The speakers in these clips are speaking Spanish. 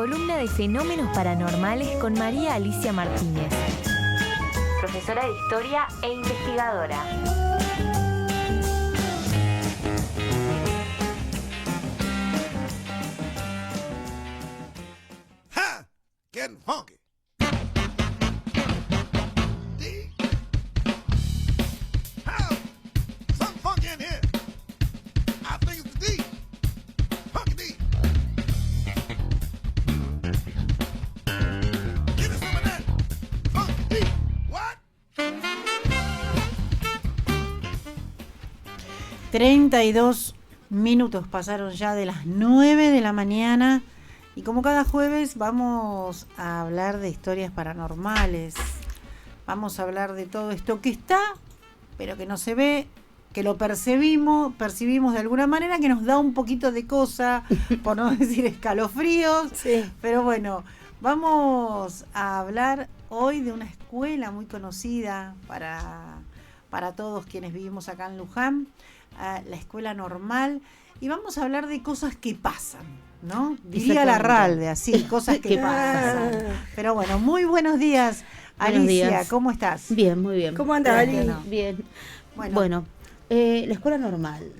columna de fenómenos paranormales con María Alicia Martínez, profesora de historia e investigadora. Ha! Getting funky. D. How? Something funky in here. I think it's the D. Funky D. Give me some of that. Funky D. What? 32 minutos pasaron ya de las 9 de la mañana y como cada jueves vamos a hablar de historias paranormales. Vamos a hablar de todo esto que está, pero que no se ve, que lo percibimos de alguna manera, que nos da un poquito de cosa, por no decir escalofríos. Sí. Pero bueno, vamos a hablar hoy de una escuela muy conocida para todos quienes vivimos acá en Luján, la Escuela Normal, y vamos a hablar de cosas que pasan, ¿no? Diría Larralde, así, cosas que pasan. Pero bueno, muy buenos días, Buenos Alicia, días. ¿cómo estás? Bien, muy bien. ¿Cómo andas, Ali? Bien. Bueno. Bueno, la escuela normal,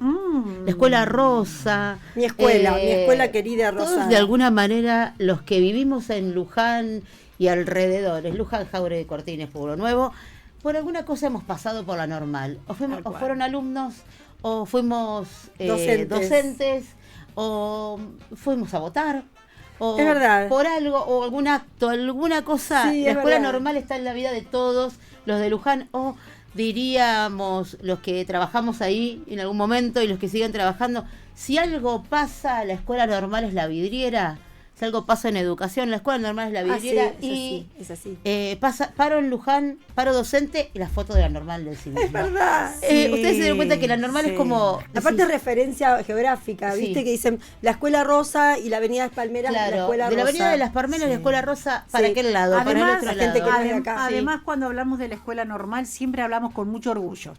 la escuela rosa. Mi escuela querida Rosada. Todos de alguna manera los que vivimos en Luján y alrededores, Luján, Jauregui, Cortines, Pueblo Nuevo, por alguna cosa hemos pasado por la normal. O fueron alumnos, o fuimos docentes, o fuimos a votar. O Es verdad. por algo, o algún acto, alguna cosa. Sí, La es escuela verdad. normal está en la vida de todos los de Luján, o diríamos los que trabajamos ahí en algún momento y los que siguen trabajando. Si algo pasa, la escuela normal es la vidriera. Si algo pasa en educación, la escuela normal es la vidriera. Es así. Paro en Luján, paro docente y la foto de la normal del cine. Es verdad. Ustedes se dieron cuenta que la normal es como... Aparte es referencia geográfica, Sí. viste que dicen la Escuela Rosa y la Avenida Palmeras, Claro, la Escuela de la Rosa. Avenida de las Palmeras, la escuela rosa, ¿para Sí. qué lado? Para el Además, otro la gente lado. que no es de acá. Además, cuando hablamos de la Escuela Normal, siempre hablamos con mucho orgullo.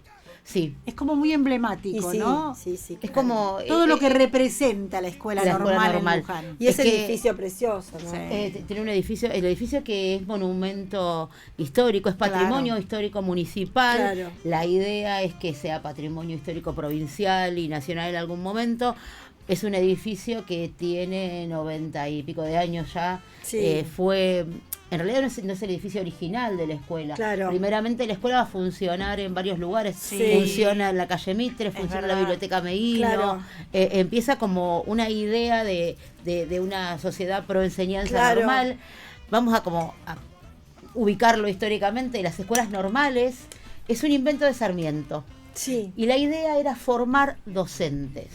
Sí. Es como muy Y emblemático, sí, ¿no? sí, sí. Es claro. como... Todo lo que representa la Escuela la escuela Normal normal. en Luján. Y ese es que- edificio precioso, ¿no? Sí. Tiene un edificio, el edificio que es monumento histórico, es patrimonio Claro. histórico municipal. Claro. La idea es que sea patrimonio histórico provincial y nacional en algún momento. Es un edificio que tiene 90 y pico de años ya. Sí. En realidad no es el edificio original de la escuela. Claro. Primeramente la escuela va a funcionar en varios lugares. Sí. Funciona en la calle Mitre, funciona en la verdad. biblioteca Meguino. Claro. Empieza como una idea de una sociedad pro enseñanza Claro. normal. Vamos a ubicarlo históricamente. Las escuelas normales es un invento de Sarmiento. Sí. Y la idea era formar docentes.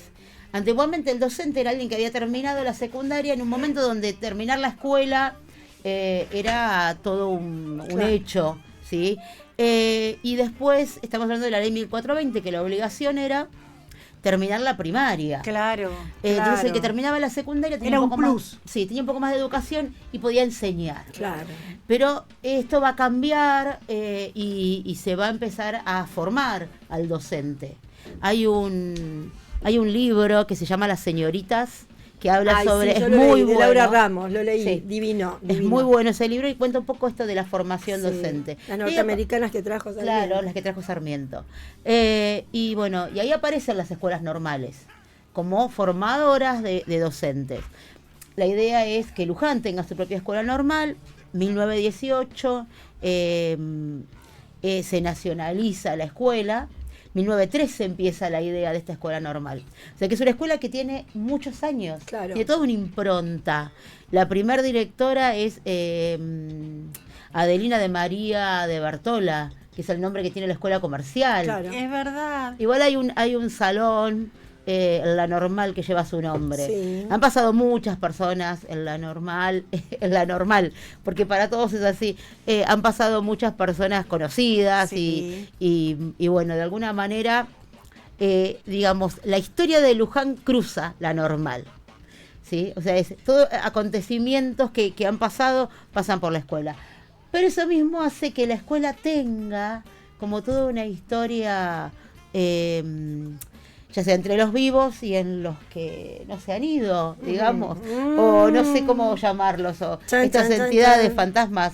Antiguamente el docente era alguien que había terminado la secundaria en un momento donde terminar la escuela era todo un Claro. hecho, ¿sí? Y después estamos hablando de la ley 1420, que la obligación era terminar la primaria. Claro. Entonces el claro. que terminaba la secundaria tenía Era un un poco plus. más, sí, tenía un poco más de educación y podía enseñar. Claro. Pero esto va a cambiar y se va a empezar a formar al docente. Hay un libro que se llama Las Señoritas, que habla Ay, sobre... sí, yo es lo muy leí, bueno. de Laura Ramos, lo leí, Sí. divino. Es muy bueno ese libro y cuenta un poco esto de la formación Sí. docente. Las Y norteamericanas que trajo Sarmiento. Claro, las que trajo Sarmiento. Y bueno, y ahí aparecen las escuelas normales como formadoras de docentes. La idea es que Luján tenga su propia escuela normal. 1918 se nacionaliza la escuela. 1913 empieza la idea de esta escuela normal. O sea que es una escuela que tiene muchos años. Claro. Tiene toda una impronta. La primer directora es Adelina de María de Bertola, que es el nombre que tiene la escuela comercial. Claro. Es verdad. Igual hay un salón, la normal, que lleva su nombre. Sí. Han pasado muchas personas en la normal, porque para todos es así. Han pasado muchas personas conocidas Sí. y bueno, de alguna manera, digamos, la historia de Luján cruza la normal. ¿Sí? O sea, es todo acontecimientos que han pasado, pasan por la escuela. Pero eso mismo hace que la escuela tenga como toda una historia ya sea entre los vivos y en los que no se han ido, digamos, o no sé cómo llamarlos, o estas entidades, fantasmas,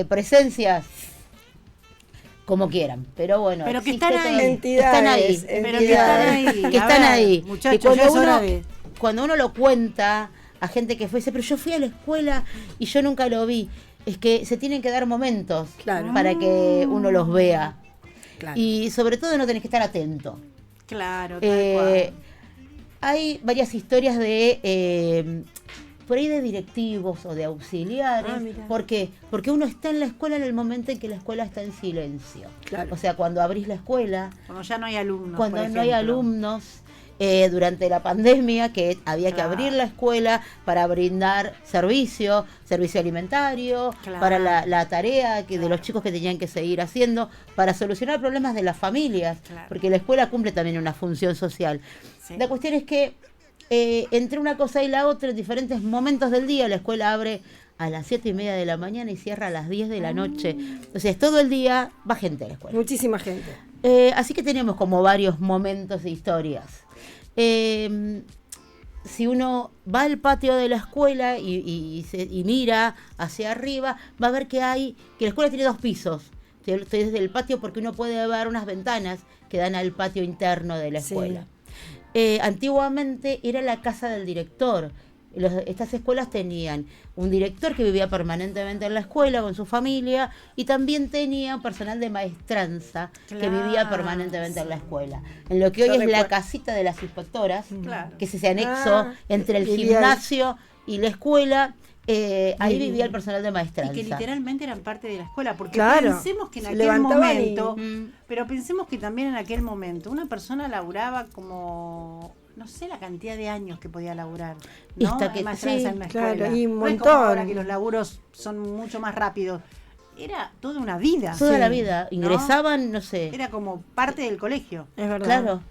presencias, como quieran, pero bueno, pero que existe están ahí. todo- están ahí, Pero que están ahí. que A están ver, ahí. muchachos, Y cuando ya es uno, hora de... cuando uno lo cuenta a gente que fue, dice, pero yo fui a la escuela y yo nunca lo vi. Es que se tienen que dar momentos Claro. para que uno los vea. Claro. Y sobre todo no tenés que estar atento. Claro, tal cual. Hay varias historias de por ahí de directivos o de auxiliares. Ah, mira. ¿Por qué? Porque uno está en la escuela en el momento en que la escuela está en silencio. Claro. O sea, cuando abrís la escuela, Cuando ya no hay alumnos. cuando por no hay ejemplo. alumnos, durante la pandemia, que había que Claro. abrir la escuela para brindar servicio alimentario, Claro. para la tarea de los chicos que tenían que seguir haciendo, para solucionar problemas de las familias, Claro. porque la escuela cumple también una función social. Sí. La cuestión es que entre una cosa y la otra, en diferentes momentos del día, la escuela abre a las 7:30 de la mañana y cierra a las 10 de la noche. O sea, es todo el día, va gente a la escuela. Muchísima gente. Así que tenemos como varios momentos de historias. Si uno va al patio de la escuela y mira hacia arriba, va a ver que la escuela tiene 2 pisos. Estoy desde el patio porque uno puede ver unas ventanas que dan al patio interno de la Sí. escuela. Antiguamente era la casa del director. Estas escuelas tenían un director que vivía permanentemente en la escuela con su familia y también tenía personal de maestranza que vivía Claro, permanentemente en la sí. escuela. En lo que hoy Yo es la recuerdo. casita de las inspectoras, Claro. que es ese anexo entre el vivía ahí. gimnasio y la escuela, ahí Bien. vivía el personal de Y maestranza. que literalmente eran parte de la escuela, porque Claro. pensemos que en Se aquel levantaban momento, Mm. pero pensemos que también en aquel momento una persona laburaba como, no sé la cantidad de años que podía laburar, ¿no? Hasta que- Maestranza sí, en la claro, escuela. y un No es como montón. ahora que los laburos son mucho más rápidos. Era toda una vida. Toda Sí. la vida. Ingresaban, no sé. Era como parte del colegio. Es verdad. Claro.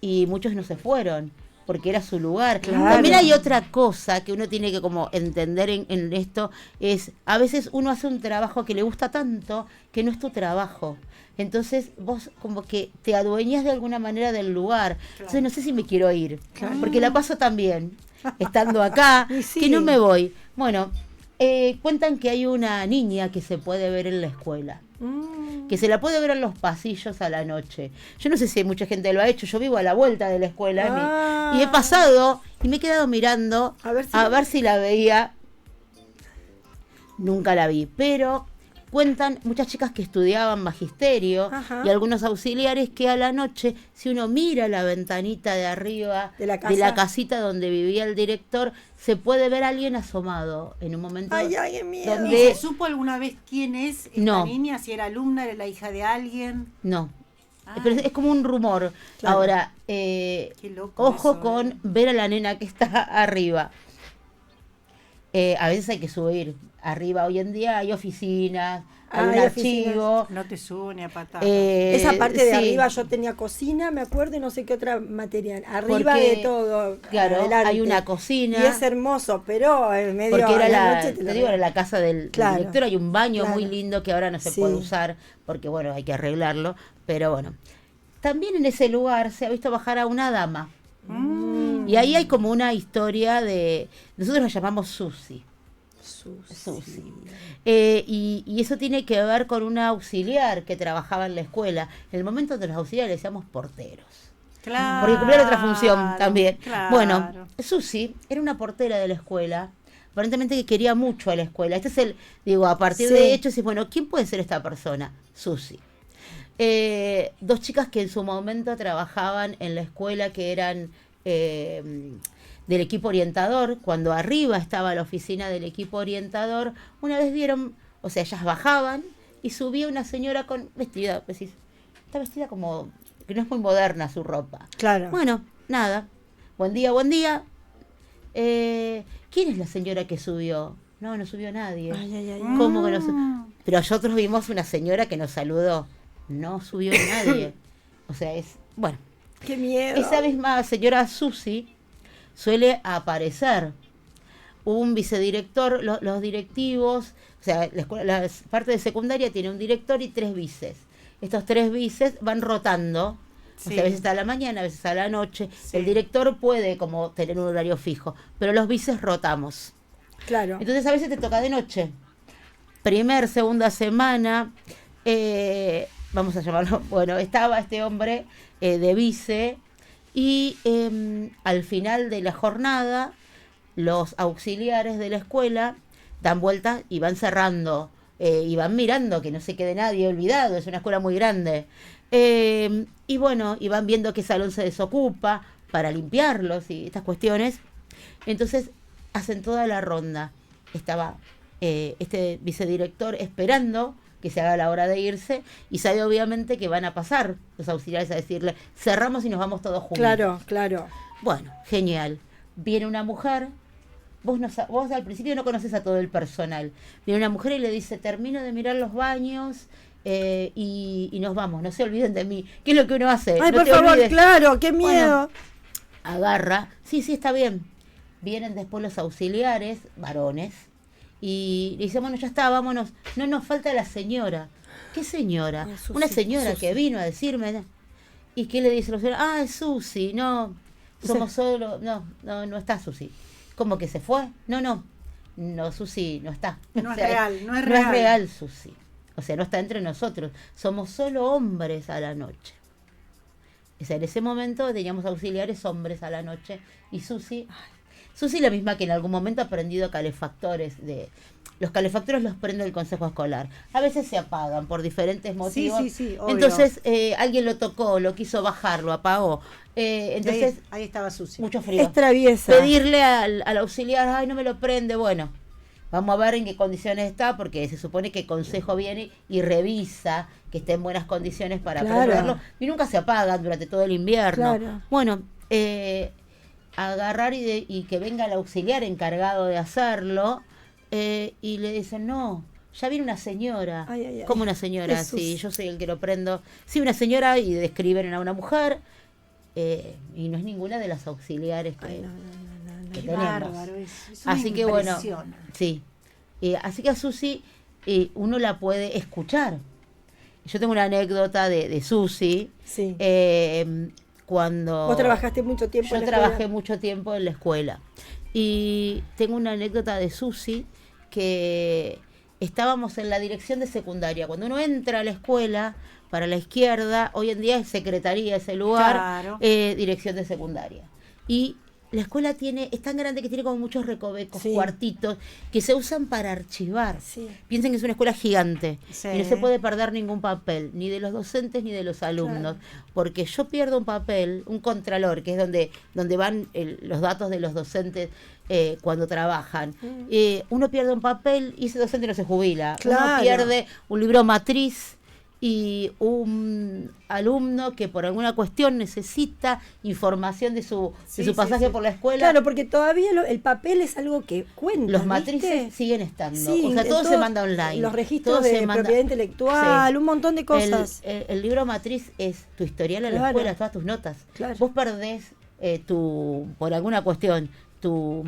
Y muchos no se fueron, porque era su lugar. Claro. También hay otra cosa que uno tiene que como entender en esto, es a veces uno hace un trabajo que le gusta tanto que no es tu trabajo. Entonces vos como que te adueñas de alguna manera del lugar. Entonces no sé si me quiero ir, porque la paso tan bien estando acá, Y sí. que no me voy. Bueno, cuentan que hay una niña que se puede ver en la escuela. Que se la puede ver en los pasillos a la noche. Yo no sé si mucha gente lo ha hecho. Yo vivo a la vuelta de la escuela Ah. y he pasado y me he quedado mirando A ver si- la veía. Nunca la vi, pero cuentan muchas chicas que estudiaban magisterio Ajá. y algunos auxiliares que a la noche, si uno mira la ventanita de arriba De la casa. casita donde vivía el director, se puede ver a alguien asomado en un momento. Ay, ay, qué miedo. donde- ¿Y se supo alguna vez quién es esta No. niña? Si era alumna, era la hija de alguien. No. Ah. Pero es como un rumor. Claro. Ahora, Qué loco ojo eso, con ver a la nena que está arriba. A veces hay que subir. Arriba hoy en día hay oficinas, hay un Hay oficinas. archivo. No te subo ni a patada. Esa parte de sí. arriba yo tenía cocina, me acuerdo, y no sé qué otra material. Arriba Porque, de todo. Claro, adelante. hay una cocina. Y es hermoso, pero en medio Porque era a la la, noche te lo digo, era regalan. la casa del Claro, director. Hay un baño claro. muy lindo que ahora no se Sí. puede usar porque, bueno, hay que arreglarlo. Pero bueno, también en ese lugar se ha visto bajar a una dama. Y ahí hay como una historia de... Nosotros la llamamos Susi. Susi. Y eso tiene que ver con una auxiliar que trabajaba en la escuela. En el momento de los auxiliares decíamos porteros. Claro, Porque cumplían otra función también. claro. Bueno, Susi era una portera de la escuela. Aparentemente que quería mucho a la escuela. Este es a partir Sí. de hechos, bueno, ¿quién puede ser esta persona? Susi. 2 chicas que en su momento trabajaban en la escuela, que eran del equipo orientador. Cuando arriba estaba la oficina del equipo orientador, una vez vieron, o sea, ellas bajaban y subía una señora con vestida, decís, está vestida como que no es muy moderna su ropa. Claro. Bueno, nada. Buen día, buen día. ¿Quién es la señora que subió? No, no subió nadie. Ay, ay, ay. ¿Cómo que no subió? Pero nosotros vimos una señora que nos saludó. No subió nadie. O sea, bueno. Qué miedo. Esa misma señora Susi suele aparecer. Un vicedirector, los directivos, o sea, la parte de secundaria tiene un director y 3 vices. Estos 3 vices van rotando O sea, a veces está a la mañana, a veces a la noche. Sí. El director puede como tener un horario fijo, pero los vices rotamos. Claro. Entonces a veces te toca de noche. Segunda semana, vamos a llamarlo, bueno, estaba este hombre de vice y al final de la jornada los auxiliares de la escuela dan vueltas y van cerrando y van mirando que no se quede nadie olvidado, es una escuela muy grande. Y bueno, y van viendo qué salón se desocupa para limpiarlos y estas cuestiones. Entonces hacen toda la ronda. Estaba este vicedirector esperando que se haga la hora de irse y sabe obviamente que van a pasar los auxiliares a decirle cerramos y nos vamos todos juntos. Claro, claro. Bueno, genial. Viene una mujer, vos al principio no conoces a todo el personal. Viene una mujer y le dice termino de mirar los baños y nos vamos, no se olviden de mí. ¿Qué es lo que uno hace? Ay, No por te favor, olvides. claro, qué miedo. Bueno, agarra, sí, está bien. Vienen después los auxiliares, varones, y le dicen, bueno, ya está, vámonos. No nos falta la señora. ¿Qué señora? Ay, Susi, Una señora Susi. que vino a decirme. ¿Y qué le dice la señora? Ah, es Susi, no, somos solo, no está Susi. ¿Cómo que se fue? No, Susi no está. No O es sea, real, no es No es real. real, Susi. O sea, no está entre nosotros. Somos solo hombres a la noche. O sea, en ese momento teníamos auxiliares hombres a la noche y Susi la misma que en algún momento ha aprendido calefactores los calefactores los prende el consejo escolar. A veces se apagan por diferentes motivos. sí, obvio. Entonces alguien lo tocó, lo quiso bajar, lo apagó. Entonces ahí estaba Susi. mucho frío. Es traviesa. Pedirle al auxiliar, ay, no me lo prende, bueno. Vamos a ver en qué condiciones está, porque se supone que el consejo viene y revisa que esté en buenas condiciones para Claro. prenderlo. Y nunca se apagan durante todo el invierno. Claro. Bueno, agarrar y que venga el auxiliar encargado de hacerlo y le dicen, no, ya viene una señora. Ay, ay, ay. ¿Cómo una señora? Jesús. Sí, yo soy el que lo prendo. Sí, una señora y describen a una mujer y no es ninguna de las auxiliares que, Ay, no. que Qué tenemos. bárbaro, eso Así me que bueno, impresiona. sí. Así que a Susi uno la puede escuchar. Yo tengo una anécdota de Susi. Sí. Cuando Vos trabajaste mucho tiempo yo en la trabajé escuela. mucho tiempo en la escuela. Y tengo una anécdota de Susi que estábamos en la dirección de secundaria. Cuando uno entra a la escuela, para la izquierda, hoy en día es secretaría ese lugar, Claro. dirección de secundaria. Y la escuela es tan grande que tiene como muchos recovecos, Sí. cuartitos, que se usan para archivar. Sí. Piensen que es una escuela gigante Sí. y no se puede perder ningún papel, ni de los docentes ni de los alumnos, porque yo pierdo un papel, un contralor, que es donde van los datos de los docentes cuando trabajan. Uno pierde un papel y ese docente no se jubila. Uno Claro. pierde un libro matriz y un alumno que por alguna cuestión necesita información de su pasaje por la escuela. Claro, porque todavía el papel es algo que cuenta. Los ¿viste? matrices siguen estando. Sí, o sea, todo se todo- manda online. Los registros Todo se de manda- propiedad intelectual, Sí. un montón de cosas. El libro matriz es tu historial en la Claro. escuela, todas tus notas. Claro. Vos perdés por alguna cuestión, tu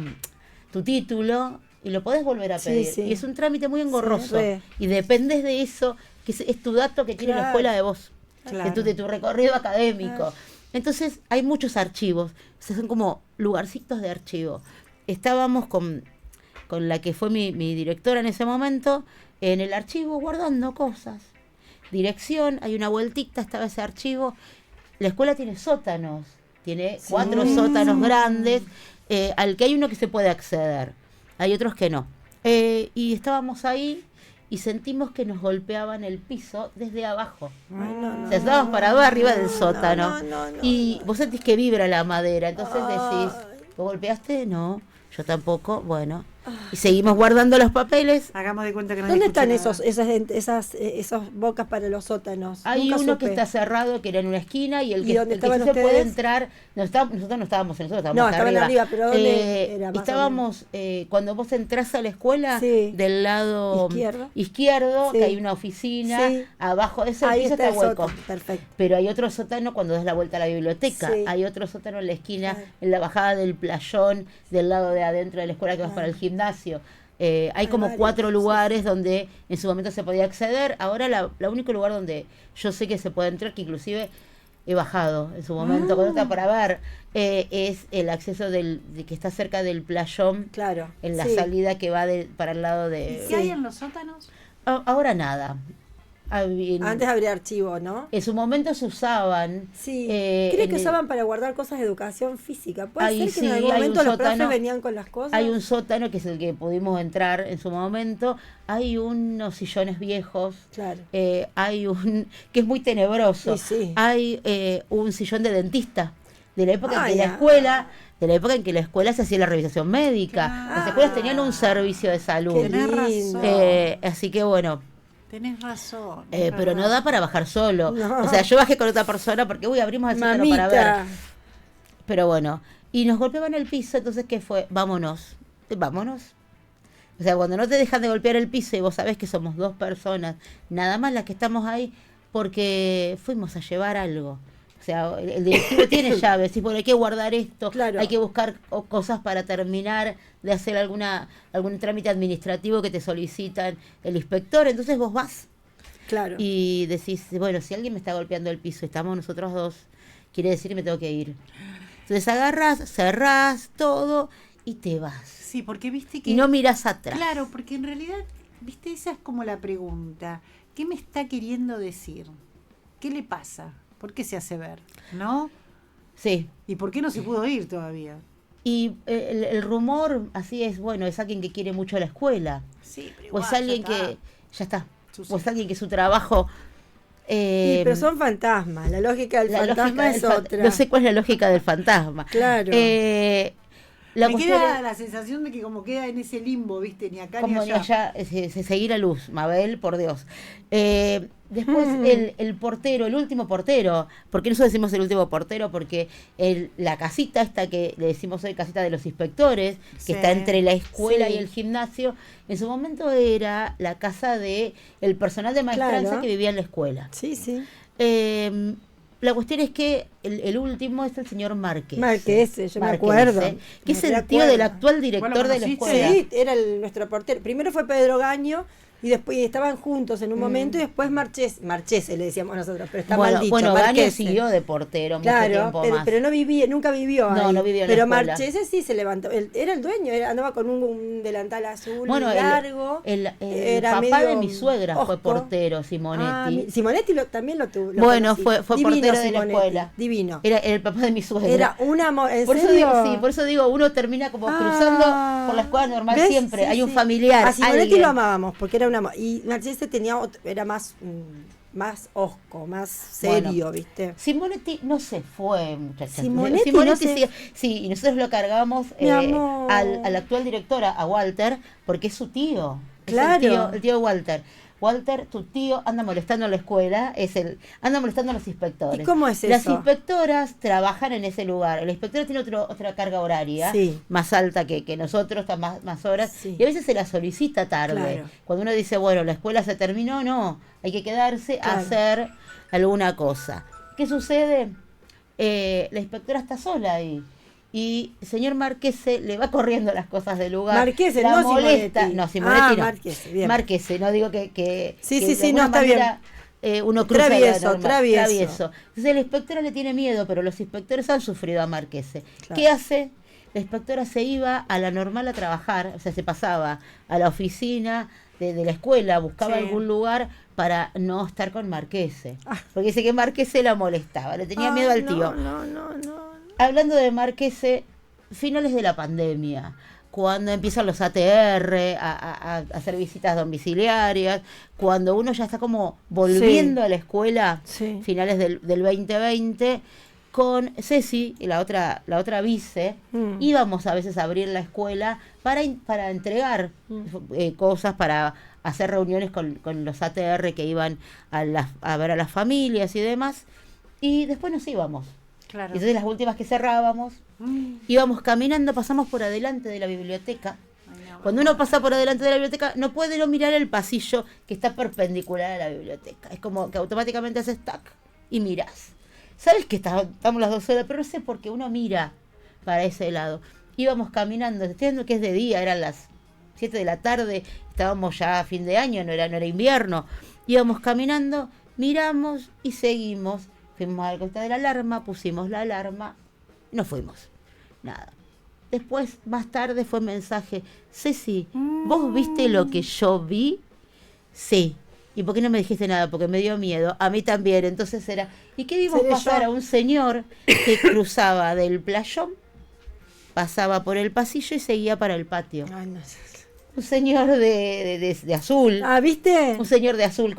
título y lo podés volver a Sí, pedir. sí. Y es un trámite muy engorroso. re. Y dependes de eso, que es tu dato que tiene la Claro. escuela de vos, Claro. de tu recorrido académico. Claro. Entonces hay muchos archivos, o sea, son como lugarcitos de archivo. Estábamos con la que fue mi directora en ese momento, en el archivo guardando cosas. Dirección, hay una vueltita, estaba ese archivo. La escuela tiene sótanos, tiene 4 sótanos grandes, al que hay uno que se puede acceder, hay otros que no. Y estábamos ahí y sentimos que nos golpeaban el piso desde abajo. O sea, estábamos parados arriba del sótano. no, Y vos sentís que vibra la madera, entonces decís, ¿vos golpeaste? No, yo tampoco, bueno. Y seguimos guardando los papeles. Hagamos de cuenta que no ¿Dónde escuché están nada. esas bocas para los sótanos? Hay Nunca uno supe. que está cerrado, que era en una esquina, y el ¿Y que, dónde el que sí estaban se puede ustedes? entrar, nosotros no estábamos, nosotros estábamos No, estaban arriba, pero ¿dónde era más o estábamos, cuando vos entrás a la escuela, Sí. del lado Izquierdo. que Sí. hay una oficina, Sí. abajo de ese Ahí piso está está el hueco. sótano. Perfecto. Pero hay otro sótano cuando das la vuelta a la biblioteca. Sí. Hay otro sótano en la esquina, Claro. en la bajada del playón, del lado de adentro de la escuela que vas Claro. para el gimnasio. Hay como varios, 4 sí. lugares donde en su momento se podía acceder. Ahora la único lugar donde yo sé que se puede entrar, que inclusive he bajado en su momento, cuando está para ver, es el acceso de que está cerca del playón, Claro. en la sí. salida que va para el lado ¿Y de... qué hay en los sótanos? Ahora nada. Antes habría archivo, ¿no? En su momento se usaban. Sí. en Creo que el- usaban para guardar cosas de educación física. Puede Ahí ser que sí, en algún hay un momento los sótano. profes venían con las cosas. Hay un sótano que es el que pudimos entrar en su momento. Hay unos sillones viejos. Claro. Hay un que es muy tenebroso. Sí, sí. Hay un sillón de dentista de la época en que ya. la escuela, de la época en que la escuela se hacía la revisación médica. Claro. Las escuelas tenían un servicio de salud. Qué Tenés lindo. razón. Así que bueno, Tenés razón. pero no da para bajar solo. No. O sea, yo bajé con otra persona porque abrimos el sótano para ver. Mamita. Pero bueno, y nos golpeaban el piso, entonces ¿qué fue? Vámonos. O sea, cuando no te dejan de golpear el piso y vos sabés que somos 2 personas, nada más las que estamos ahí, porque fuimos a llevar algo. O sea, el directivo tiene llaves, y bueno, hay que guardar esto, Claro. hay que buscar cosas para terminar de hacer algún trámite administrativo que te solicitan el inspector, entonces vos vas Claro. y decís, bueno, si alguien me está golpeando el piso y estamos nosotros 2, quiere decir que me tengo que ir. Entonces agarrás, cerrás todo y te vas. Sí, porque viste que... Y no mirás atrás. Claro, porque en realidad, viste, esa es como la pregunta. ¿Qué me está queriendo decir? ¿Qué le pasa? ¿Por qué se hace ver? ¿No? Sí. ¿Y por qué no se pudo ir todavía? Y el rumor, así es, bueno, es alguien que quiere mucho la escuela. Sí, pero O es alguien que... Ya está. Sí. O es alguien que su trabajo... Sí, pero son fantasmas. La lógica del fantasma es otra. No sé cuál es la lógica del fantasma. Claro. La me cuestión queda es- la sensación de que como queda en ese limbo, viste, ni acá como ni allá. seguir la luz, Mabel, por Dios. Después el portero, el último portero, ¿por qué nosotros decimos el último portero? Porque la casita esta que le decimos hoy casita de los inspectores, que Sí. está entre la escuela Sí. y el gimnasio, en su momento era la casa de el personal de maestranza Claro. que vivía en la escuela. Sí, sí. La cuestión es que el último es el señor Márquez. Marqués, yo me acuerdo. Que es Me el tío recuerdo. del actual director ¿Vos lo de la conociste? escuela. Sí, era nuestro portero. Primero fue Pedro Gaño y después estaban juntos en un momento y después Marchese le decíamos nosotros, pero está mal dicho. Bueno, Gaño Marquese. siguió de portero mucho Claro, tiempo pero, más. pero no vivía, nunca vivió No, ahí. no vivió en la Pero escuela. Marchese sí se levantó. Era el dueño, andaba con un delantal azul Bueno, largo. el era papá de medio mi suegra fue hosco. portero, Simonetti. Simonetti también lo tuvo. lo Bueno, conocí. fue Divino portero de la Simonetti, escuela. Divino. Era el papá de mi suegra. Era un amor. ¿En por eso serio? digo, sí, por eso digo, uno termina como cruzando por la escuela normal ¿Ves? siempre. Sí, Hay un sí. familiar. A Simonetti alguien. lo amábamos porque era un amor. Y Marchese era más hosco, más serio, Bueno, ¿viste? Simonetti no se fue, muchachos. Simonetti no se- sigue. Sí, y nosotros lo cargamos Mi amor. al actual director, a Walter, porque es su tío. Es Claro. el tío Walter. Walter, tu tío, anda molestando en la escuela, anda molestando a los inspectores. ¿Y cómo es Las eso? inspectoras trabajan en ese lugar. El inspector tiene otra carga horaria, Sí. más alta que nosotros, está más horas, Sí. y a veces se la solicita tarde. Claro. Cuando uno dice, bueno, la escuela se terminó, no, hay que quedarse a Claro. hacer alguna cosa. ¿Qué sucede? La inspectora está sola ahí. Y el señor Marquese le va corriendo las cosas del lugar. Marquese, la no molesta. Simonetti. No, Simonetti no. Marquese, bien. Marquese, no digo que Sí, que sí, de sí, no, alguna está bien. manera, uno cruza la Travieso, norma. travieso. Entonces la inspectora le tiene miedo, pero los inspectores han sufrido a Marquese. Claro. ¿Qué hace? La inspectora se iba a la normal a trabajar, o sea, se pasaba a la oficina de la escuela, buscaba Sí. algún lugar para no estar con Marquese. Ah. Porque dice que Marquese la molestaba, le tenía miedo al tío. No. Hablando de Marquese, finales de la pandemia, cuando empiezan los ATR a hacer visitas domiciliarias, cuando uno ya está como volviendo a la escuela, Sí. finales del 2020, con Ceci, y la otra vice, Mm. íbamos a veces a abrir la escuela para entregar cosas, para hacer reuniones con los ATR que iban a ver a las familias y demás, y después nos íbamos. Claro. Y entonces las últimas que cerrábamos, íbamos caminando, pasamos por adelante de la biblioteca. Ay, no. Cuando uno pasa por adelante de la biblioteca, no puede no mirar el pasillo que está perpendicular a la biblioteca. Es como que automáticamente haces tac y mirás. Sabes que estamos las 2 solas, pero no sé por qué uno mira para ese lado. Íbamos caminando, estoy viendo que es de día, eran las 7 de la tarde, estábamos ya a fin de año, no era invierno. Íbamos caminando, miramos y seguimos. Fuimos al costado de la alarma, pusimos la alarma, nos fuimos. Nada. Después, más tarde, fue mensaje: Ceci, ¿vos viste lo que yo vi? Sí. ¿Y por qué no me dijiste nada? Porque me dio miedo. A mí también. Entonces era... ¿Y qué vimos ¿Seré pasar? yo? A un señor que cruzaba del playón, pasaba por el pasillo y seguía para el patio. Ay, no. Un señor de azul. Ah, ¿viste? Un señor de azul.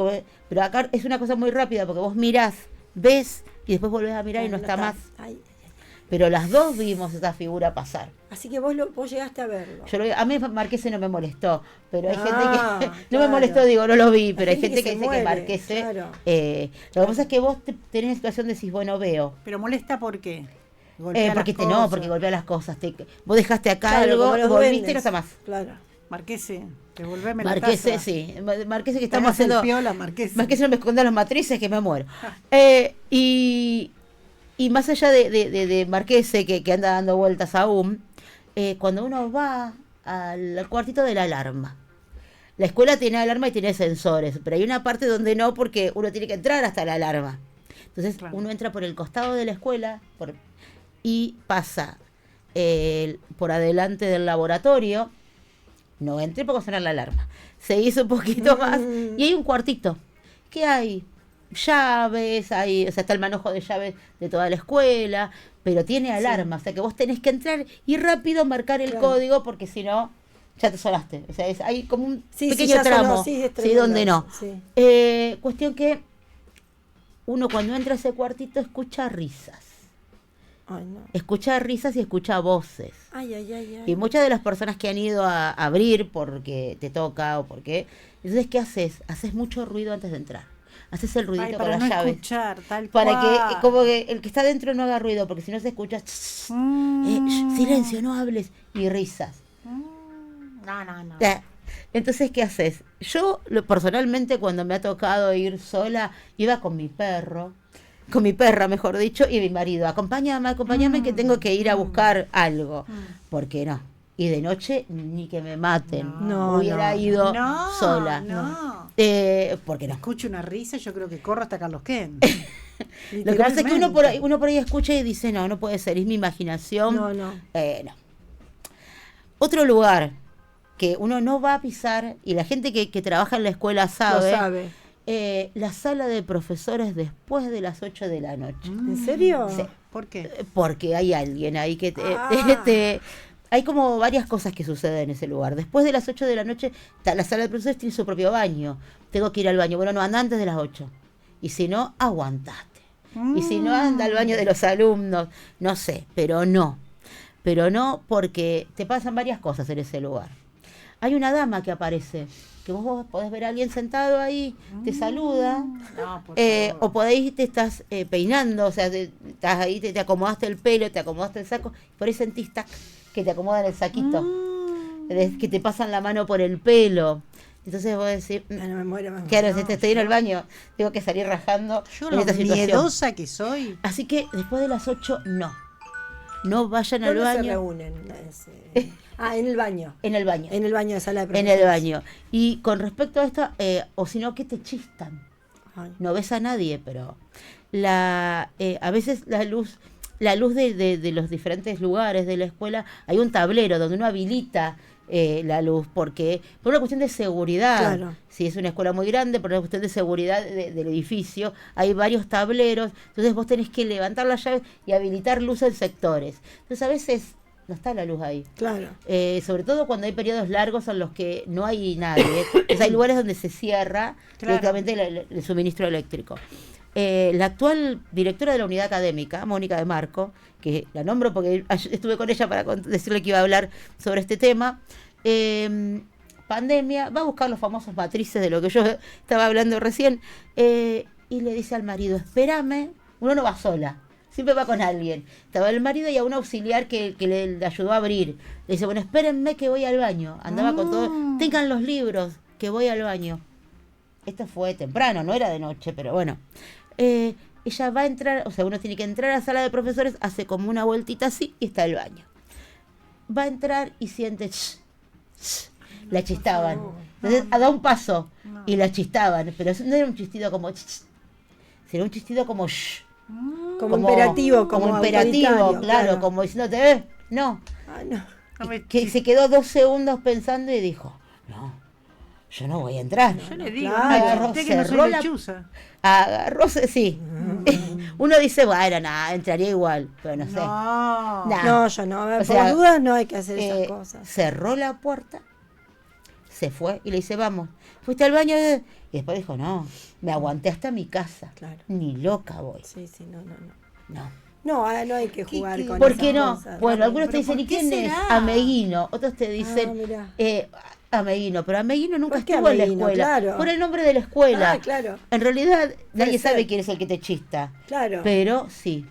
Pero acá es una cosa muy rápida porque vos mirás, ves y después volvés a mirar y no está más. Ay, Pero las dos vimos esa figura pasar. así que vos llegaste a verlo. A mí Marquese no me molestó, pero hay gente Ah, que... No me claro. molestó, digo, no lo vi, pero hay Hay gente gente que que dice se que muere, Marquese... claro. Lo que pasa es que vos tenés la situación de decís, bueno, veo. Pero molesta ¿por qué? Golpea Porque las cosas. porque golpea las cosas. Vos dejaste acá Claro, algo, como los volviste duendes. y no está más. Claro. Marquese, devolveme la Marquese, taza. sí. Marquese que Te estamos hagas el haciendo... piola, Marquese. Marquese no me esconda las matrices que me muero. Y más allá de Marquese, que anda dando vueltas aún, cuando uno va al cuartito de la alarma. La escuela tiene alarma y tiene sensores, pero hay una parte donde no, porque uno tiene que entrar hasta la alarma. Entonces Claro. uno entra por el costado de la escuela y pasa por adelante del laboratorio. No entré porque sonar la alarma. Se hizo un poquito más y hay un cuartito. ¿Qué hay? Llaves, o sea, está el manojo de llaves de toda la escuela, pero tiene alarma, o sea que vos tenés que entrar y rápido marcar el Claro. código porque si no, ya te solaste. O sea, hay como un Sí, pequeño ya sonó, tramo, sí, es ¿sí? tremendo Donde no. eso, sí. Cuestión que uno cuando entra a ese cuartito escucha risas. Ay, no. Escucha risas y escucha voces. Ay, ay, ay, Y ay. muchas de las personas que han ido a abrir porque te toca o porque... Entonces, ¿qué haces? Haces mucho ruido antes de entrar. Haces el ruidito Ay, con para las no llaves. escuchar, tal Para cual. que, como que el que está dentro no haga ruido, porque si no se escucha... silencio, no hables. Y risas. No. Entonces, ¿qué haces? Yo, personalmente, cuando me ha tocado ir sola, iba con mi perro, con mi perra, mejor dicho, y mi marido. Acompáñame que tengo que ir a buscar algo. ¿Por qué no? Y de noche, ni que me maten. No, Hubiera no, ido no, sola. no. ¿Por qué no? Escucho una risa, yo creo que corro hasta Carlos Ken. Lo que pasa es que uno por ahí escucha y dice, no puede ser, es mi imaginación. No. No. Otro lugar que uno no va a pisar, y la gente que trabaja en la escuela Lo sabe, sabe. La sala de profesores después de las 8 de la noche. ¿En serio? Sí. ¿Por qué? Porque hay alguien ahí que Ah. hay como varias cosas que suceden en ese lugar. Después de las 8 de la noche, la sala de profesores tiene su propio baño. Tengo que ir al baño. Bueno, no, anda antes de las 8. Y si no, aguantate. Y si no, anda al baño de los alumnos. No sé, pero no. Pero no, porque te pasan varias cosas en ese lugar. Hay una dama que aparece, que vos podés ver a alguien sentado ahí, te saluda, No, por o favor. por ahí te estás peinando, o sea, estás ahí, te acomodaste el pelo, te acomodaste el saco, por ahí sentís tac, que te acomodan el saquito, que te pasan la mano por el pelo. Entonces vos decís, Ay, no me muero. claro, si estoy en el baño, tengo que salir rajando Yo en lo esta situación. miedosa que soy. Así que después de las 8, no vayan al ¿Dónde se baño, reúnen? En el baño. en el baño. En el baño de sala de En profesores. el baño. Y con respecto a esto, o si no, que te chistan. Ay. No ves a nadie, pero a veces la luz de los diferentes lugares de la escuela, hay un tablero donde uno habilita la luz, porque por una cuestión de seguridad, Claro. si es una escuela muy grande, por una cuestión de seguridad del edificio, hay varios tableros, entonces vos tenés que levantar las llaves y habilitar luz en sectores. Entonces a veces no está la luz ahí. Claro. Sobre todo cuando hay periodos largos en los que no hay nadie. Pues hay lugares donde se cierra Claro. directamente el suministro eléctrico. La actual directora de la unidad académica, Mónica de Marco, que la nombro porque estuve con ella para decirle que iba a hablar sobre este tema, pandemia, va a buscar los famosos matrices de lo que yo estaba hablando recién, y le dice al marido, espérame, uno no va sola, siempre va con alguien. Estaba el marido y a un auxiliar que le ayudó a abrir. Le dice, bueno, espérenme que voy al baño. Andaba con todo, tengan los libros, que voy al baño. Esto fue temprano, no era de noche, pero bueno. Ella va a entrar, o sea, uno tiene que entrar a la sala de profesores, hace como una vueltita así y está el baño. Va a entrar y siente, la chistaban. Entonces, da un paso y la chistaban, pero no era un chistido como, sino un chistido como, Como imperativo, como imperativo, autoritario, claro, como diciéndote, no. Ah, no. Que se quedó 2 segundos pensando y dijo, no, yo no voy a entrar. Yo le digo, Claro. no, usted que no Cerró soy la- lechuza. Agarró, sí. Uno dice, bueno, nada, entraría igual, pero no sé. No. Nah. No, yo no. O Por sea, dudas no hay que hacer esas cosas. Cerró la puerta, se fue y le dice, vamos, ¿fuiste al baño? Y después dijo, no, me aguanté hasta mi casa. Claro. Ni loca voy. Sí, sí, no. No. No, no hay que jugar con ¿Por esas qué no? cosas. Bueno, algunos te ¿Pero dicen, por ¿y qué quién es? será? Ameguino. Otros te dicen, mirá. Ameguino. Pero Ameguino nunca ¿Por qué estuvo en la Ameguino? escuela. Claro. Por el nombre de la escuela. Ah, claro. En realidad, nadie ser. sabe quién es el que te chista. Claro. Pero sí.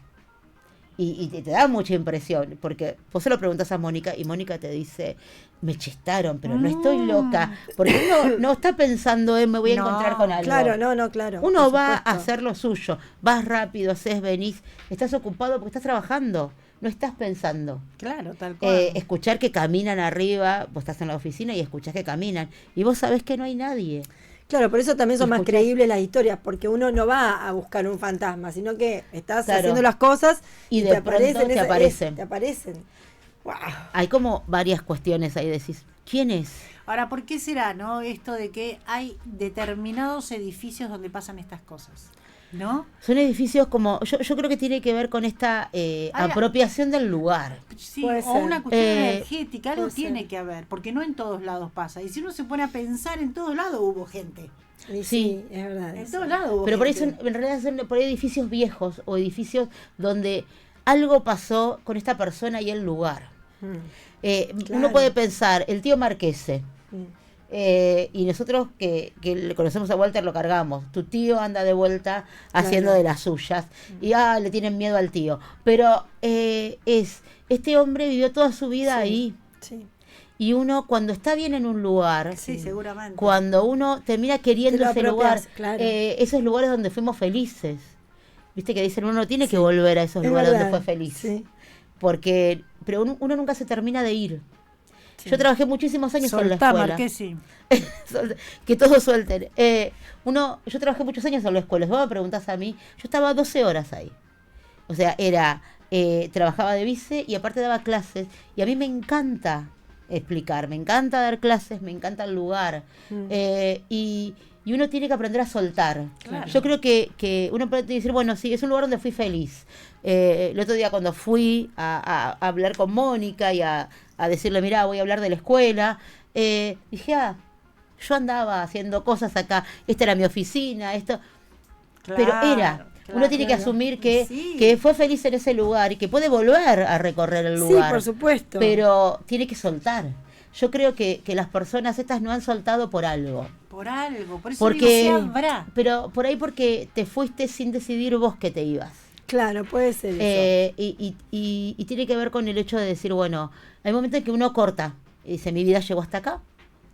Y te da mucha impresión, porque vos se lo preguntas a Mónica y Mónica te dice, me chistaron, pero no estoy loca. Porque uno no está pensando en me voy a No, encontrar con algo. Claro, no, claro. Uno por va a supuesto. hacer lo suyo, vas rápido, haces, venís, estás ocupado porque estás trabajando, no estás pensando. Claro, tal cual. Escuchar que caminan arriba, vos estás en la oficina y escuchás que caminan, y vos sabés que no hay nadie. Claro, por eso también son más Escuchá. creíbles las historias, porque uno no va a buscar un fantasma, sino que estás Claro. haciendo las cosas Y de pronto te aparecen. Te aparecen. ¡Wow! Hay como varias cuestiones ahí, decís, ¿quién es? Ahora, ¿por qué será, no? Esto de que hay determinados edificios donde pasan estas cosas, ¿no? Son edificios como, yo creo que tiene que ver con esta apropiación del lugar. Sí, Puede o ser. una cuestión energética, algo puede ser. tiene que haber, porque no en todos lados pasa. Y si uno se pone a pensar, en todos lados hubo gente. Y Sí. es verdad. En eso. todos lados hubo Pero por ahí gente. son, en realidad son por ahí edificios viejos o edificios donde algo pasó con esta persona y el lugar. Mm, Uno Claro. puede pensar, el tío Marquese, mm. y nosotros que le conocemos a Walter lo cargamos. Tu tío anda de vuelta haciendo Claro. de las suyas y le tienen miedo al tío. Pero este hombre vivió toda su vida Sí. ahí. Sí. Y uno cuando está bien en un lugar, Sí, seguramente. cuando uno termina queriendo Te lo ese lugar, apropias, claro. esos lugares donde fuimos felices. Viste que dicen uno no tiene que volver a esos Es lugares donde verdad, fue feliz. Sí. Pero uno nunca se termina de ir. Sí. Yo trabajé muchísimos años en la Soltá, escuela. Marquesi. Que todos suelten. Yo trabajé muchos años en la escuela. Si vos me preguntás a mí, yo estaba 12 horas ahí. O sea, trabajaba de vice y aparte daba clases. Y a mí me encanta explicar, me encanta dar clases, me encanta el lugar. Y uno tiene que aprender a soltar. Claro. Yo creo que uno puede decir, bueno, sí, es un lugar donde fui feliz. El otro día cuando fui a hablar con Mónica y a decirle, mirá, voy a hablar de la escuela, dije, yo andaba haciendo cosas acá, esta era mi oficina, esto... Pero uno tiene que asumir que, Sí. que fue feliz en ese lugar y que puede volver a recorrer el Sí, lugar. por supuesto. Pero tiene que soltar. Yo creo que las personas estas no han soltado por algo. Por algo, por eso Porque, digo, se habrá. pero por ahí porque te fuiste sin decidir vos que te ibas. Claro, puede ser eso. Y tiene que ver con el hecho de decir, bueno, hay momentos en que uno corta y dice, mi vida llegó hasta acá,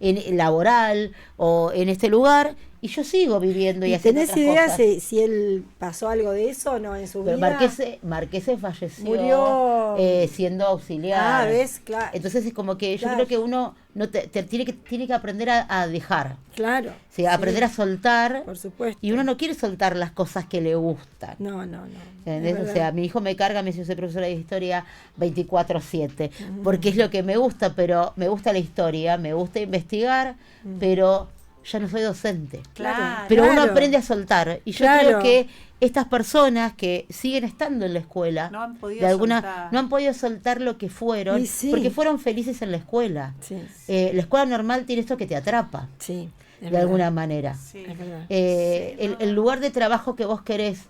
en laboral o en este lugar, y yo sigo viviendo y ¿Y haciendo tenés otras idea cosas. si él pasó algo de eso o no en su Pero vida? Marquese falleció Murió. siendo auxiliar. ¿Ves? Claro. Entonces es como que yo Claro. creo que uno no tiene que aprender a dejar, Claro. o sea, aprender a soltar, Por supuesto. y uno no quiere soltar las cosas que le gustan. No. ¿Entendés? Es O verdad. sea, mi hijo me carga, me dice, yo soy profesora de historia 24/7, porque es lo que me gusta, pero me gusta la historia, me gusta investigar, pero ya no soy docente. Claro. Pero uno Claro. aprende a soltar. Y yo Claro. creo que estas personas que siguen estando en la escuela, No han podido de alguna, soltar. no han podido soltar lo que fueron, Y sí. porque fueron felices en la escuela. Sí, La escuela normal tiene esto que te atrapa, sí. es de verdad. alguna manera. Sí. Es verdad. El lugar de trabajo que vos querés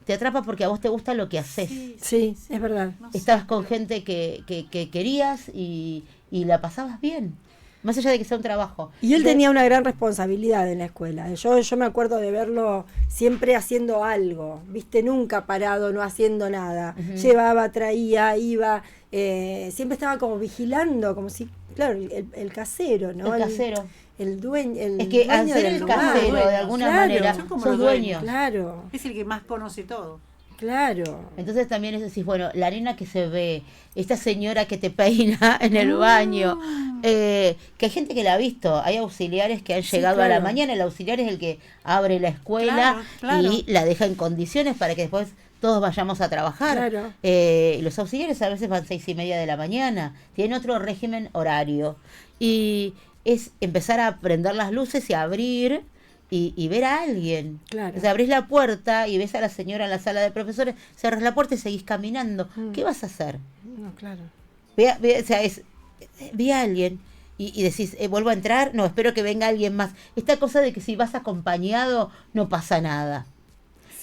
te atrapa porque a vos te gusta lo que haces. Sí, Sí, es verdad. no sé. Estabas con gente que querías y la pasabas bien, más allá de que sea un trabajo. Y él Yo- tenía una gran responsabilidad en la escuela. Yo me acuerdo de verlo siempre haciendo algo, viste, nunca parado, no haciendo nada. Llevaba, traía, iba, siempre estaba como vigilando, como si, claro, el casero, ¿no? El casero. El dueño, el Es que dueño al ser del el lugar. casero, de dueños, alguna claro. manera, Son como sos los dueños. Claro, Es el que más conoce todo. claro. Entonces también es decir, bueno, la nena que se ve, esta señora que te peina en el baño, que hay gente que la ha visto, hay auxiliares que han Sí, llegado a la claro. mañana, el auxiliar es el que abre la escuela Claro, claro. y la deja en condiciones para que después todos vayamos a trabajar. Claro. Los auxiliares a veces van 6:30 de la mañana, tienen otro régimen horario. Y es empezar a prender las luces y abrir y ver a alguien. Claro. O sea, abrís la puerta y ves a la señora en la sala de profesores, cerrás la puerta y seguís caminando. ¿Qué vas a hacer? No, claro. O sea, vi a alguien y decís, ¿vuelvo a entrar? No, espero que venga alguien más. Esta cosa de que si vas acompañado no pasa nada.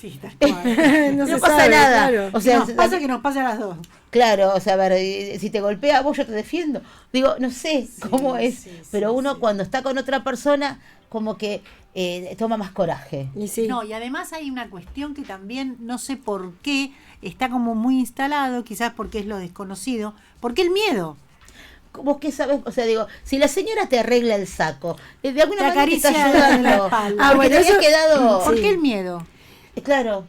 Sí, tal cual. No se pasa sabe, nada. claro. O sea, nos pasa que nos pasa a las dos. claro, o sea, a ver, si te golpea vos, yo te defiendo. Digo, no sé cómo es, sí, pero sí, uno sí. cuando está con otra persona, como que toma más coraje. Y sí. No, y además hay una cuestión que también no sé por qué está como muy instalado, quizás porque es lo desconocido. ¿Por qué el miedo? ¿Vos qué sabes? O sea, digo, si la señora te arregla el saco, de alguna Te manera te está acaricia la ayudando. espalda. Porque bueno, te había eso- quedado... ¿Por Sí. qué el miedo? Claro,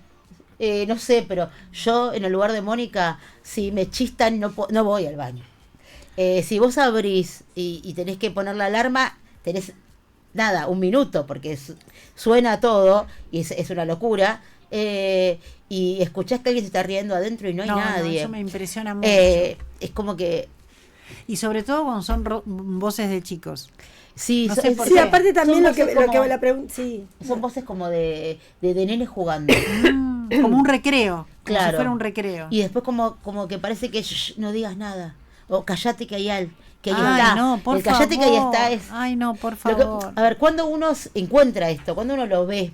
no sé, pero yo en el lugar de Mónica, si me chistan, no voy al baño. Si vos abrís y tenés que poner la alarma, tenés nada, 1 minuto, porque suena todo y es una locura. Y escuchás que alguien se está riendo adentro y no hay nadie. eso me impresiona mucho. Es como que Y sobre todo cuando son voces de chicos. sí, No sé por Sí, qué. aparte también Son lo que voces como- la pregunta, sí. son voces como de nenes jugando. Como un recreo. Como Claro. si fuera un recreo. Y después como que parece que "Shh, no digas nada. O callate que hay algo. Que ahí Ay, está. no, por El callate favor. que ahí está es. Ay, no, por lo que- favor. a ver, cuando uno encuentra esto, cuando uno lo ve,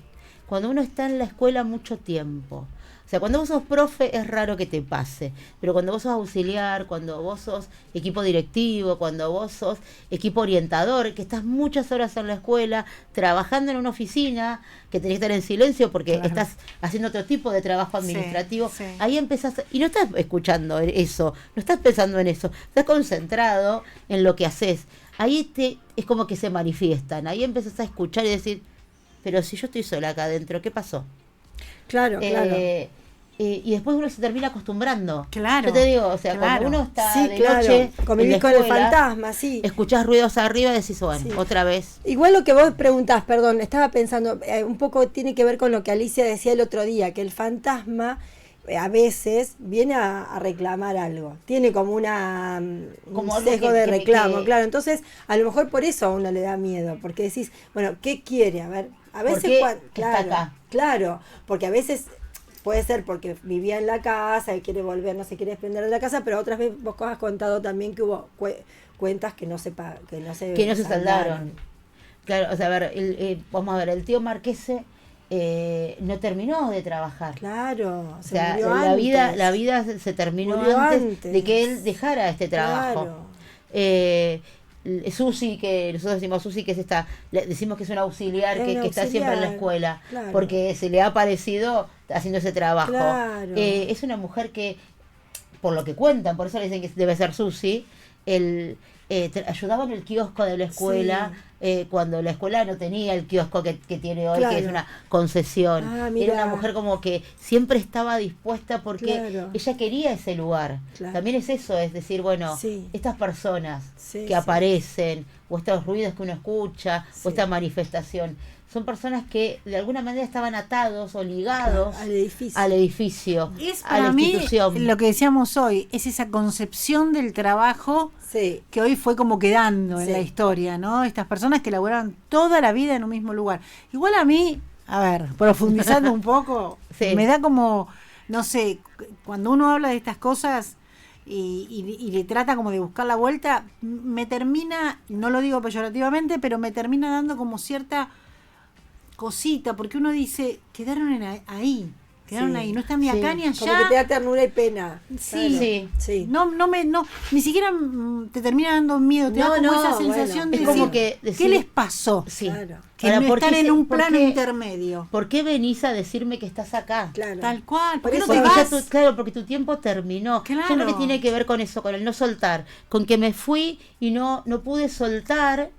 cuando uno está en la escuela mucho tiempo. O sea, cuando vos sos profe es raro que te pase, pero cuando vos sos auxiliar, cuando vos sos equipo directivo, cuando vos sos equipo orientador, que estás muchas horas en la escuela, trabajando en una oficina, que tenés que estar en silencio porque Claro. estás haciendo otro tipo de trabajo Sí, administrativo, sí. ahí empezás, y no estás escuchando eso, no estás pensando en eso, estás concentrado en lo que haces. Ahí es como que se manifiestan, ahí empezás a escuchar y decir, pero si yo estoy sola acá adentro, ¿qué pasó? Claro, claro. Y después uno se termina acostumbrando. Claro, Yo te digo, o sea, claro. cuando uno está Sí, de claro. noche Convivís en la con el escuela, fantasma, sí. escuchás ruidos arriba y decís, bueno, Sí. otra vez. Igual lo que vos preguntás, perdón, estaba pensando, un poco tiene que ver con lo que Alicia decía el otro día, que el fantasma a veces viene a reclamar algo, tiene como un Como algo sesgo que- de que- reclamo, que- claro, entonces a lo mejor por eso a uno le da miedo, porque decís, bueno, ¿qué quiere? A ver, a ¿Por veces qué cuan- está claro, acá? claro, porque a veces puede ser porque vivía en la casa y quiere volver, no se quiere desprender de la casa, pero otras veces vos has contado también que hubo cuentas que no se saldaron. Claro, o sea, a ver, vamos a ver, el tío Marquese no terminó de trabajar. Claro, O se sea, murió la antes. vida se terminó Murió antes de antes. que él dejara este trabajo. Claro. Susi, que nosotros decimos Susi, que es decimos que es un auxiliar Es que, un que está siempre en la auxiliar, escuela, claro. porque se le ha aparecido haciendo ese trabajo. Claro. Es una mujer que, por lo que cuentan, por eso le dicen que debe ser Susi, ayudaba en el kiosco de la escuela, cuando la escuela no tenía el kiosco que tiene hoy, Claro. que es una concesión. Ah, Era mirá. una mujer como que siempre estaba dispuesta porque Claro. ella quería ese lugar. Claro. También es eso, es decir, bueno, Sí. estas personas Sí, que sí. aparecen, o estos ruidos que uno escucha, Sí. o esta manifestación, son personas que de alguna manera estaban atados o ligados Al edificio. al edificio, Es a para la mí institución. lo que decíamos hoy, es esa concepción del trabajo Sí, que hoy fue como quedando en Sí. la historia, ¿no? Estas personas que laboraron toda la vida en un mismo lugar. Igual a mí, a ver, profundizando un poco, Sí. me da como, no sé, cuando uno habla de estas cosas y le trata como de buscar la vuelta, me termina, no lo digo peyorativamente, pero me termina dando como cierta cosita, porque uno dice, quedaron ahí, quedaron Sí. ahí, no están ni Sí. acá ni allá. como que te da ternura y pena. Sí. Sí. Sí. No, ni siquiera te termina dando miedo, te da No, como no, esa bueno, sensación de es decir, como que ¿qué decir- les pasó? Sí. Claro. Que Ahora, no ¿por qué están en se- un por plano qué- intermedio. ¿Por qué venís a decirme que estás acá? Claro. Tal cual, ¿por Por qué no eso te Porque ya vas? claro, porque tu tiempo terminó. Claro. Yo creo que tiene que ver con eso, con el no soltar, con que me fui y no pude soltar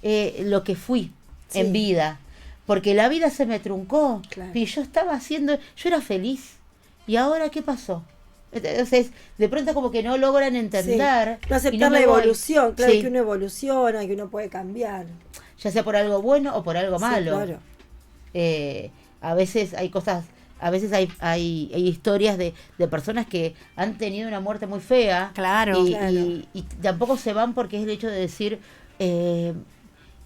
lo que fui Sí. en vida. Porque la vida se me truncó. Claro. Y yo estaba haciendo, yo era feliz. ¿Y ahora qué pasó? Entonces, de pronto como que no logran entender. Sí. No y aceptar me la voy. evolución, claro Sí. que uno evoluciona, que uno puede cambiar. Ya sea por algo bueno o por algo Sí, malo. claro. A veces hay cosas, a veces hay historias de personas que han tenido una muerte muy fea. Claro. Y tampoco se van porque es el hecho de decir,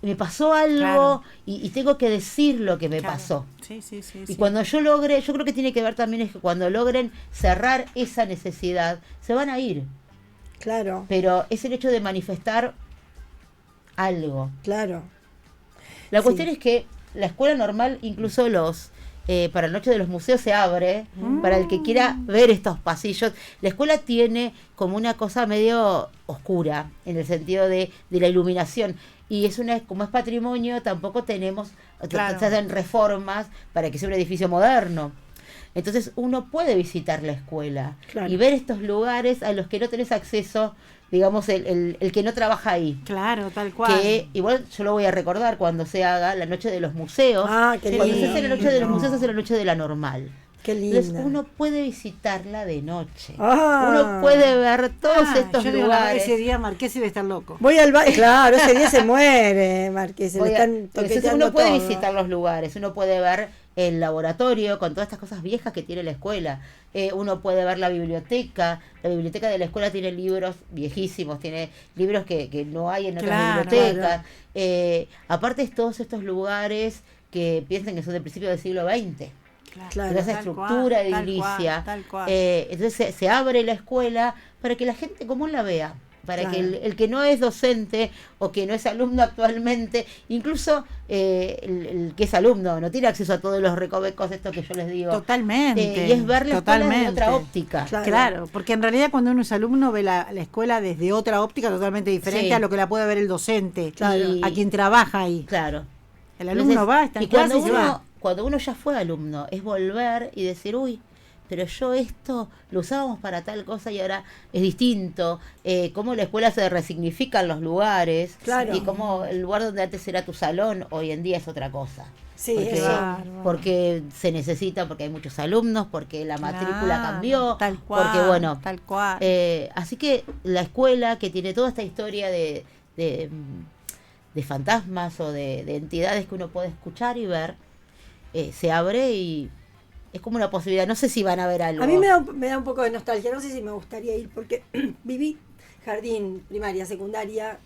me pasó algo, Claro. y tengo que decir lo que me Claro. pasó. Sí. Y cuando yo logre, yo creo que tiene que ver también es que cuando logren cerrar esa necesidad, se van a ir. Claro, Pero es el hecho de manifestar algo. claro. La Sí. cuestión es que la escuela normal, incluso para la noche de los museos se abre, para el que quiera ver estos pasillos. La escuela tiene como una cosa medio oscura, en el sentido de la iluminación. Y como es patrimonio, tampoco tenemos, Claro. se hacen reformas para que sea un edificio moderno. Entonces uno puede visitar la escuela Claro. y ver estos lugares a los que no tenés acceso, digamos, el que no trabaja ahí. Claro, tal cual. Que igual yo lo voy a recordar cuando se haga la noche de los museos. Ah, qué Cuando se lindo. hace la noche de los museos, se hace la noche de la normal. Qué Entonces lindo. uno puede visitarla de noche. Ah. Uno puede ver todos estos yo digo, la verdad, lugares. ese día Marqués iba a estar loco. Voy al baile, claro, ese día se muere, Marqués, se le están Entonces toqueteando uno puede todo. visitar los lugares, uno puede ver el laboratorio con todas estas cosas viejas que tiene la escuela. Uno puede ver la biblioteca. La biblioteca de la escuela tiene libros viejísimos, tiene libros que no hay en otras Claro, bibliotecas. Aparte de todos estos lugares que piensan que son del principio del siglo XX. Claro, Toda esa tal estructura cual, tal edilicia. cual, tal cual. Entonces se abre la escuela para que la gente común la vea. Para Claro. que el que no es docente o que no es alumno actualmente, incluso el que es alumno, no tiene acceso a todos los recovecos, esto que yo les digo. Totalmente. Y es ver la escuela totalmente. de otra óptica. Claro. Claro, porque en realidad cuando uno es alumno ve la escuela desde otra óptica totalmente diferente Sí. a lo que la puede ver el docente, Claro. a quien trabaja ahí. Claro. El alumno Entonces, va, está en y cuando clase y se va. cuando uno ya fue alumno, es volver y decir, uy, pero yo esto lo usábamos para tal cosa y ahora es distinto. Cómo la escuela se resignifica en los lugares. Claro. Y cómo el lugar donde antes era tu salón, hoy en día es otra cosa. Sí, porque, eso. Bárbaro. porque se necesita, porque hay muchos alumnos, porque la matrícula Claro, cambió. tal cual, porque bueno, tal cual. así que la escuela que tiene toda esta historia de fantasmas o de entidades que uno puede escuchar y ver, se abre y es como una posibilidad. No sé si van a ver algo. A mí me da un poco de nostalgia, no sé si me gustaría ir porque viví jardín, primaria, secundaria,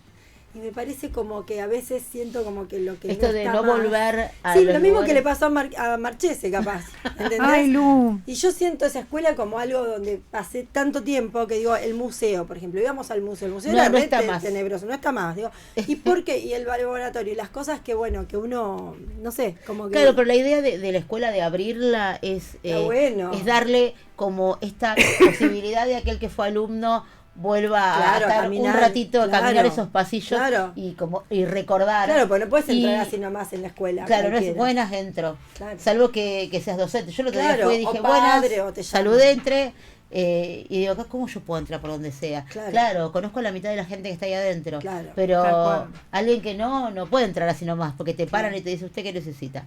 y me parece como que a veces siento como que lo que Esto no de está no más- volver a Sí, los lo mismo lugares. que le pasó a Marchese, capaz. ¿Entendés? Ay, Lu. Y yo siento esa escuela como algo donde pasé tanto tiempo que digo, el museo, por ejemplo, íbamos al museo No, era no re está más. tenebroso, no está más, digo, ¿y por qué? Y el laboratorio, y las cosas que bueno, que uno, no sé, como que Claro, pero la idea de la escuela de abrirla es, bueno. es darle como esta posibilidad de aquel que fue alumno vuelva Claro, a a estar caminar, un ratito, a caminar claro, esos pasillos claro. y recordar. Claro, pues no puedes entrar Y- así nomás en la escuela. Claro, no es cualquiera. buenas entro. Claro. Salvo que seas docente. Yo lo otro día Claro, fui y dije, o padre, o buenas, te saludé, llaman. entré. Y digo, ¿cómo yo puedo entrar por donde sea? Claro. Conozco a la mitad de la gente que está ahí adentro. Claro. Pero Tal cual. alguien que no puede entrar así nomás, porque te paran y te dice, ¿usted qué necesita?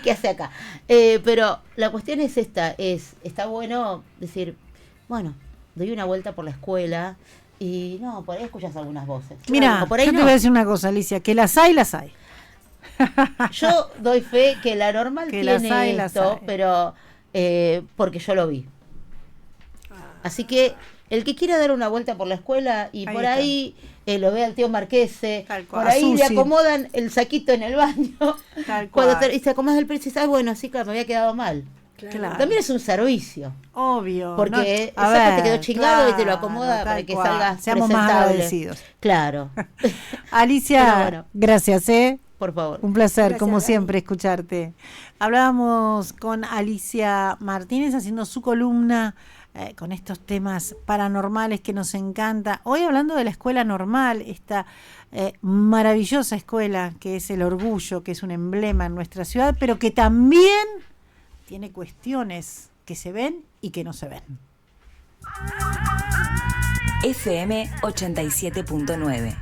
¿Qué hace acá? Pero la cuestión es esta, está bueno decir, bueno, doy una vuelta por la escuela y no, por ahí escuchas algunas voces. Mira, O por ahí yo te no. voy a decir una cosa, Alicia, que las hay, las hay. Yo doy fe que la normal Que las tiene hay, las esto, hay. pero porque yo lo vi. Así que el que quiera dar una vuelta por la escuela y Ahí por está. ahí lo ve al tío Marquese, Tal cual. por ahí A le Susi. acomodan el saquito en el baño. Tal Cuando cual. y se acomoda el precio y dices, "Ay, bueno, sí, claro, me había quedado mal". Claro. También es un servicio. Obvio. Porque ¿no? A el saco te ver, quedó chingado y te lo claro, acomoda para tal que cual. salgas Seamos más presentable. agradecidos. Claro. Alicia, Pero bueno. gracias, Por favor. Un placer, Gracias, como Dani. siempre, escucharte. Hablábamos con Alicia Martínez haciendo su columna con estos temas paranormales que nos encanta. Hoy hablando de la escuela normal, esta maravillosa escuela que es el orgullo, que es un emblema en nuestra ciudad, pero que también tiene cuestiones que se ven y que no se ven. FM 87.9.